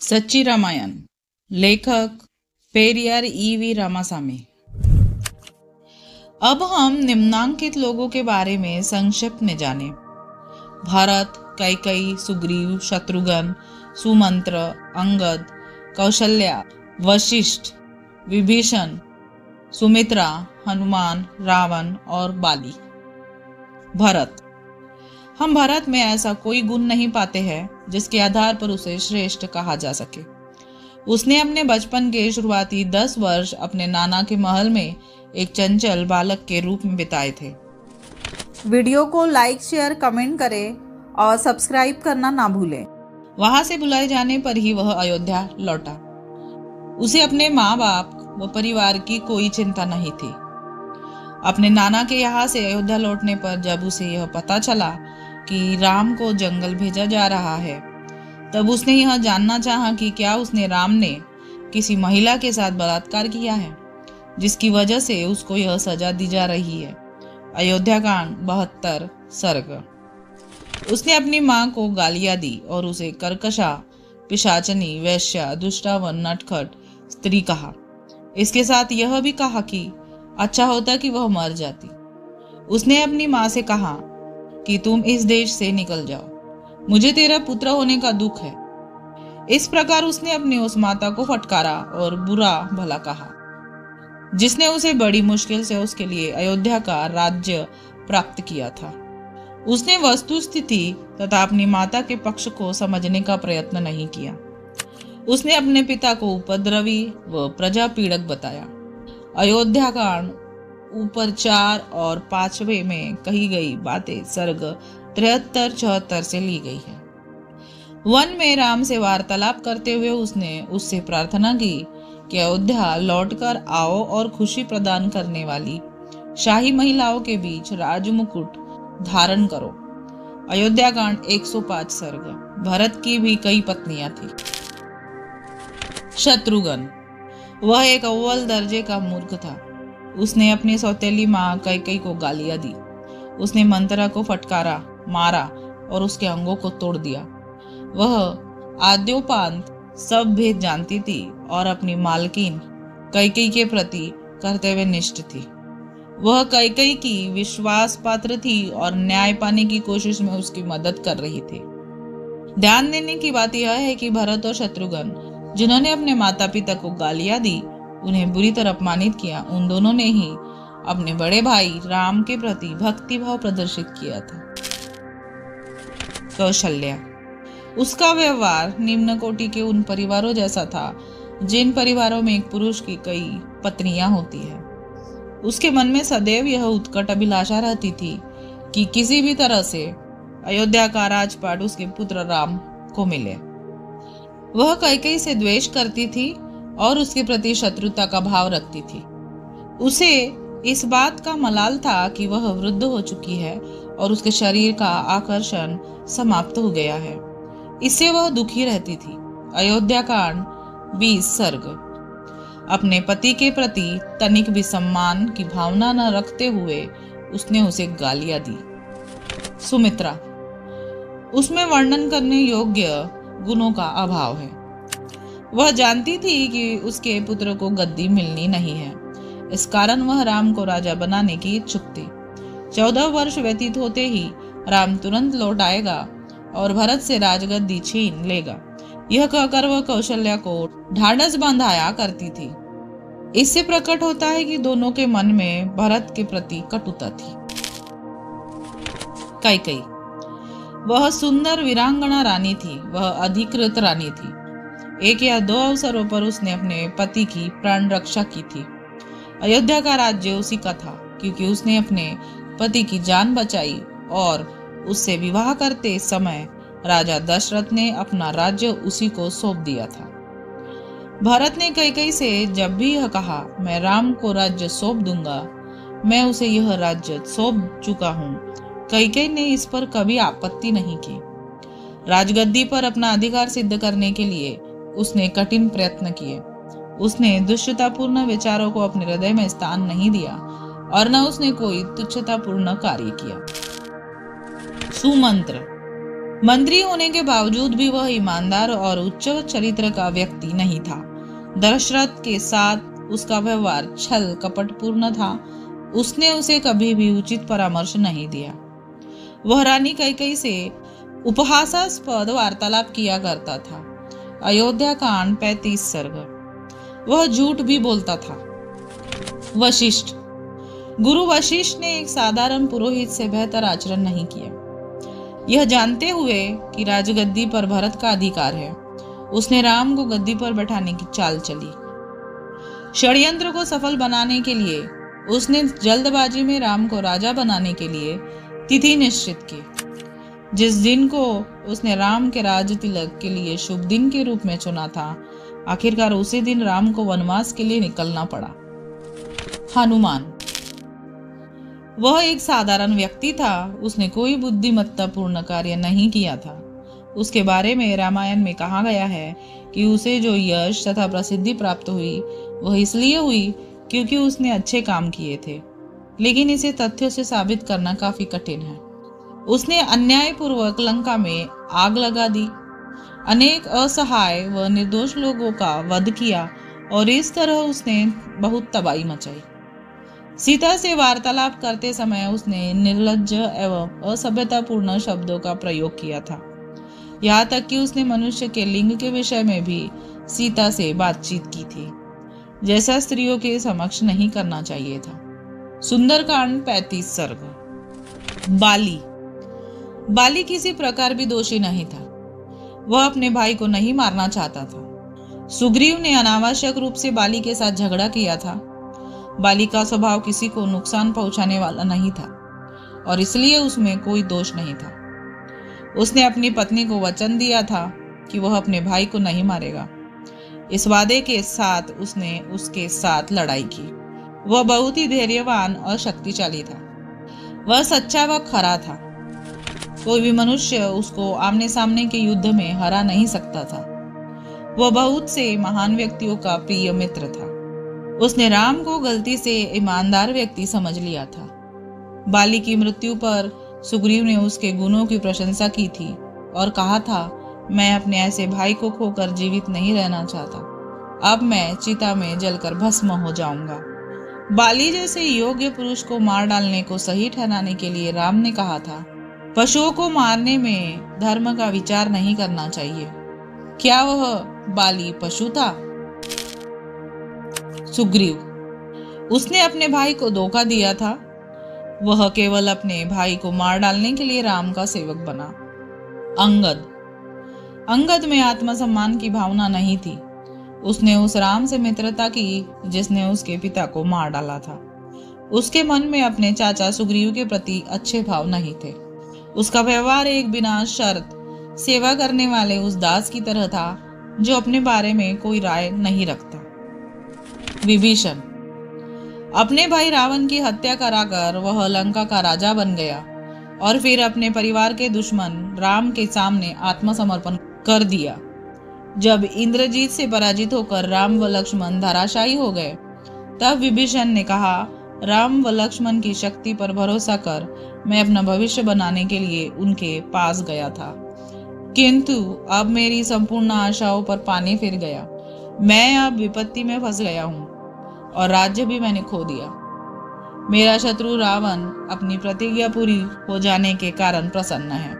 सच्ची रामायण। लेखक पेरियार ईवी रामासामी। अब हम निम्नांकित लोगों के बारे में संक्षिप्त में जानें। भरत, कैकेयी, सुग्रीव, शत्रुघ्न, सुमंत्र, अंगद, कौशल्या, वशिष्ठ, विभीषण, सुमित्रा, हनुमान, रावण और बाली। भरत। हम भरत में ऐसा कोई गुण नहीं पाते हैं जिसके आधार पर उसे श्रेष्ठ कहा जा सके। उसने अपने बचपन के शुरुआती 10 वर्ष अपने नाना के महल में एक चंचल बालक के रूप में बिताए थे। वीडियो को लाइक, शेयर, कमेंट करें और सब्सक्राइब करना ना भूलें। वहां से बुलाए जाने पर ही वह अयोध्या लौटा। उसे अपने माँ बाप व परिवार की कोई चिंता नहीं थी। अपने नाना के यहाँ से अयोध्या लौटने पर जब उसे यह पता चला कि राम को जंगल भेजा जा रहा है, तब उसने यह जानना चाहा कि क्या उसने राम ने किसी महिला के साथ बलात्कार किया है, जिसकी वजह से उसको यह सजा दी जा रही है। अयोध्या कांड 72 सर्ग। उसने अपनी माँ को गालियां दी और उसे कर्कशा, पिशाचनी, वैश्या, दुष्टा व नटखट स्त्री कहा। इसके साथ यह भी कहा कि अच्छा होता कि वह मर जाती। उसने अपनी माँ से कहा कि तुम इस देश से निकल जाओ, मुझे तेरा पुत्र होने का दुख है। इस प्रकार उसने अपनी उस माता को फटकारा और बुरा भला कहा, जिसने उसे बड़ी मुश्किल से उसके लिए अयोध्या का राज्य प्राप्त किया था। उसने वस्तु स्थिति तथा अपनी माता के पक्ष को समझने का प्रयत्न नहीं किया। उसने अपने पिता को उपद्रवी व प्रजा पीड़क बताया। अयोध्या कांड ऊपर 4 और 5वें में कही गई बातें सर्ग 73-74 से ली गई है। वन में राम से वार्तालाप करते हुए उसने उससे प्रार्थना की कि अयोध्या लौटकर आओ और खुशी प्रदान करने वाली शाही महिलाओं के बीच राजमुकुट धारण करो। अयोध्या कांड 105 सर्ग। भरत की भी कई पत्नियां थी। शत्रुघ्न। वह एक अव्वल दर्जे का मूर्ख था। उसने अपनी सौतेली माँ कैकेयी को गालियां दी। उसने मंथरा को फटकारा, मारा और उसके अंगों को तोड़ दिया। वह आद्योपांत सब भेद जानती थी और अपनी मालकिन कैकेयी के प्रति कर्तव्यनिष्ठ थी। वह कैकेयी की विश्वास पात्र थी और न्याय पाने की कोशिश में उसकी मदद कर रही थी। ध्यान देने की बात यह है कि भरत और शत्रुघ्न, जिन्होंने अपने माता पिता को गालियां दी, उन्हें बुरी तरह अपमानित किया, उन दोनों ने ही अपने बड़े भाई राम के प्रति भक्ति भाव प्रदर्शित किया था। कौशल्या। उसका व्यवहार निम्न कोटि के उन परिवारों जैसा था जिन परिवारों में एक पुरुष की कई पत्नियां होती है। उसके मन में सदैव यह उत्कट अभिलाषा रहती थी कि किसी भी तरह से अयोध्या का राजपाट उसके पुत्र राम को मिले। वह कैकेयी से द्वेष करती थी और उसके प्रति शत्रुता का भाव रखती थी। उसे इस बात का मलाल था कि वह वृद्ध हो चुकी है और उसके शरीर का आकर्षण समाप्त हो गया है। इससे वह दुखी रहती थी। अयोध्या कांड 20 सर्ग। अपने पति के प्रति तनिक भी सम्मान की भावना न रखते हुए उसने उसे गालियां दी। सुमित्रा। उसमें वर्णन करने योग्य गुणों का अभाव है। वह जानती थी कि उसके पुत्र को गद्दी मिलनी नहीं है। इस कारण वह राम को राजा बनाने की इच्छुक थी। 14 वर्ष व्यतीत होते ही राम तुरंत लौट आएगा और भरत से राजगद्दी छीन लेगा, यह कहकर वह कौशल्या को ढाढ़स बंधाया करती थी। इससे प्रकट होता है कि दोनों के मन में भरत के प्रति कटुता थी। कैकेयी। वह सुंदर वीरांगना रानी थी। वह अधिकृत रानी थी। 1 या 2 अवसरों पर उसने अपने पति की प्राण रक्षा की थी। अयोध्या का राज्य उसी का था क्योंकि उसने अपने पति की जान बचाई और उससे विवाह करते समय राजा दशरथ ने अपना राज्य उसी को सौंप दिया था। भरत ने कैकेयी से जब भी यह कहा, मैं राम को राज्य सौंप दूंगा, मैं उसे यह राज्य सौंप चुका हूँ, कैकेयी ने इस पर कभी आपत्ति नहीं की। राजगद्दी पर अपना अधिकार सिद्ध करने के लिए उसने कठिन प्रयत्न किए। उसने दुष्टतापूर्ण विचारों को अपने हृदय में स्थान नहीं दिया और न उसने कोई तुच्छतापूर्ण कार्य किया। सुमंत्र। मंत्री होने के बावजूद भी वह ईमानदार और उच्च चरित्र का व्यक्ति नहीं था। दशरथ के साथ उसका व्यवहार छल कपटपूर्ण था। उसने उसे कभी भी उचित परामर्श नहीं दिया। वह रानी कैकेयी से उपहासास्पद वार्तालाप किया करता था। अयोध्या कांड 35 सर्ग। वह झूठ भी बोलता था। वशिष्ठ। गुरु वशिष्ठ ने एक साधारण पुरोहित से बेहतर आचरण नहीं किया। यह जानते हुए कि राजगद्दी पर भरत का अधिकार है, उसने राम को गद्दी पर बैठाने की चाल चली। षड्यंत्र को सफल बनाने के लिए उसने जल्दबाजी में राम को राजा बनाने के लिए तिथि निश्चित की। जिस दिन को उसने राम के राज तिलक के लिए शुभ दिन के रूप में चुना था, आखिरकार उसी दिन राम को वनवास के लिए निकलना पड़ा। हनुमान। वह एक साधारण व्यक्ति था। उसने कोई बुद्धिमत्तापूर्ण कार्य नहीं किया था। उसके बारे में रामायण में कहा गया है कि उसे जो यश तथा प्रसिद्धि प्राप्त हुई वह इसलिए हुई क्योंकि उसने अच्छे काम किए थे, लेकिन इसे तथ्यों से साबित करना काफी कठिन है। उसने अन्यायपूर्वक लंका में आग लगा दी, अनेक असहाय व निर्दोष लोगों का वध किया और इस तरह उसने बहुत तबाही मचाई। सीता से वार्तालाप करते समय उसने निर्लज्ज एवं असभ्यतापूर्ण शब्दों का प्रयोग किया था। यहाँ तक कि उसने मनुष्य के लिंग के विषय में भी सीता से बातचीत की थी, जैसा स्त्रियों के समक्ष नहीं करना चाहिए था। सुंदरकांड 35 सर्ग। बाली। बाली किसी प्रकार भी दोषी नहीं था। वह अपने भाई को नहीं मारना चाहता था। सुग्रीव ने अनावश्यक रूप से बाली के साथ झगड़ा किया था। बाली का स्वभाव किसी को नुकसान पहुंचाने वाला नहीं था और इसलिए उसमें कोई दोष नहीं था। उसने अपनी पत्नी को वचन दिया था कि वह अपने भाई को नहीं मारेगा। इस वादे के साथ उसने उसके साथ लड़ाई की। वह बहुत ही धैर्यवान और शक्तिशाली था। वह सच्चा व खरा था। कोई भी मनुष्य उसको आमने सामने के युद्ध में हरा नहीं सकता था। वह बहुत से महान व्यक्तियों का प्रिय मित्र था। उसने राम को गलती से ईमानदार व्यक्ति समझ लिया था। बाली की मृत्यु पर सुग्रीव ने उसके गुणों की प्रशंसा की थी और कहा था, मैं अपने ऐसे भाई को खोकर जीवित नहीं रहना चाहता। अब मैं चिता में जलकर भस्म हो जाऊंगा। बाली जैसे योग्य पुरुष को मार डालने को सही ठहराने के लिए राम ने कहा था, पशुओं को मारने में धर्म का विचार नहीं करना चाहिए। क्या वह बाली पशु था? सुग्रीव। उसने अपने भाई को धोखा दिया था। वह केवल अपने भाई को मार डालने के लिए राम का सेवक बना। अंगद। अंगद में आत्मसम्मान की भावना नहीं थी। उसने उस राम से मित्रता की जिसने उसके पिता को मार डाला था। उसके मन में अपने चाचा सुग्रीव के प्रति अच्छे भाव नहीं थे। उसका व्यवहार एक बिना शर्त सेवा करने वाले उस दास की तरह था जो अपने बारे में कोई राय नहीं रखता। विभीषण। अपने भाई रावण की हत्या कराकर वह लंका का राजा बन गया और फिर अपने परिवार के दुश्मन राम के सामने आत्मसमर्पण कर दिया। जब इंद्रजीत से पराजित होकर राम व लक्ष्मण धराशायी हो गए, तब विभीषण ने कहा, राम व लक्ष्मण की शक्ति पर भरोसा कर मैं अपना भविष्य बनाने के लिए उनके पास गया था, किंतु अब मेरी संपूर्ण आशाओं पर पानी फिर गया। मैं अब विपत्ति में फंस गया हूँ और राज्य भी मैंने खो दिया। मेरा शत्रु रावण अपनी प्रतिज्ञा पूरी हो जाने के कारण प्रसन्न है।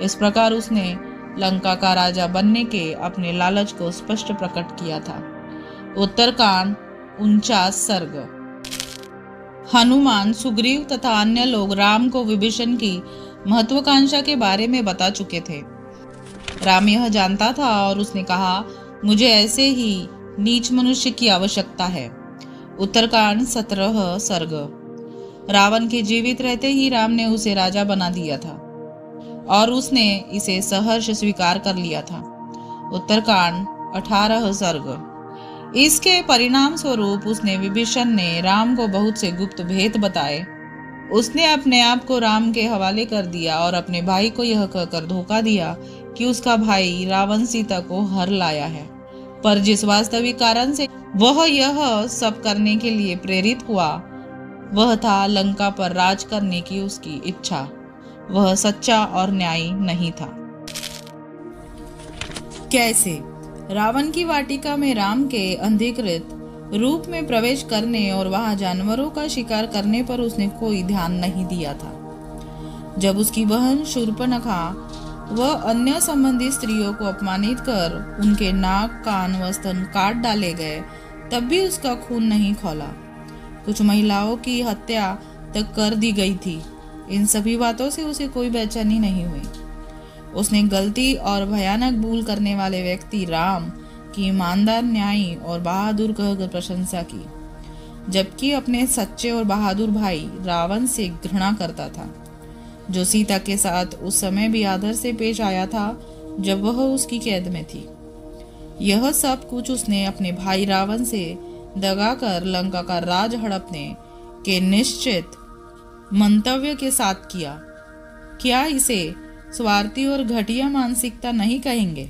इस प्रकार उसने लंका का राजा बनने के अपने लालच को स्पष्ट प्रकट किया था। उत्तरकांड 49 सर्ग। हनुमान, सुग्रीव तथा अन्य लोग राम को विभीषण की महत्वाकांक्षा के बारे में बता चुके थे। राम यह जानता था और उसने कहा, मुझे ऐसे ही नीच मनुष्य की आवश्यकता है। उत्तरकांड 17 सर्ग। रावण के जीवित रहते ही राम ने उसे राजा बना दिया था और उसने इसे सहर्ष स्वीकार कर लिया था। उत्तरकांड 18 सर्ग। इसके परिणाम स्वरूप उसने विभीषण ने राम को बहुत से गुप्त भेद बताए। उसने अपने आप को राम के हवाले कर दिया और अपने भाई को यह कहकर धोखा दिया कि उसका भाई रावण सीता को हर लाया है, पर जिस वास्तविक कारण से वह यह सब करने के लिए प्रेरित हुआ वह था लंका पर राज करने की उसकी इच्छा। वह सच्चा और न्यायी नहीं था। कैसे रावण की वाटिका में राम के अंधीकृत रूप में प्रवेश करने और वहां जानवरों का शिकार करने पर उसने कोई ध्यान नहीं दिया था। जब उसकी बहन शूर्पणखा व अन्य संबंधी स्त्रियों को अपमानित कर उनके नाक, कान व स्तन काट डाले गए, तब भी उसका खून नहीं खौला। कुछ महिलाओं की हत्या तक कर दी गई थी। इन सभी बातों से उसे कोई बेचैनी नहीं हुई। उसने गलती और भयानक भूल करने वाले व्यक्ति राम की ईमानदार, न्यायी और बहादुर कहकर प्रशंसा की, जबकि अपने सच्चे और बहादुर भाई रावण से घृणा करता था, जो सीता के साथ उस समय भी आदर से पेश आया था जब वह उसकी कैद में थी। यह सब कुछ उसने अपने भाई रावण से दगा कर लंका का राज हड़पने के निश्चित मंतव्य के साथ किया। क्या इसे स्वार्थी और घटिया मानसिकता नहीं कहेंगे?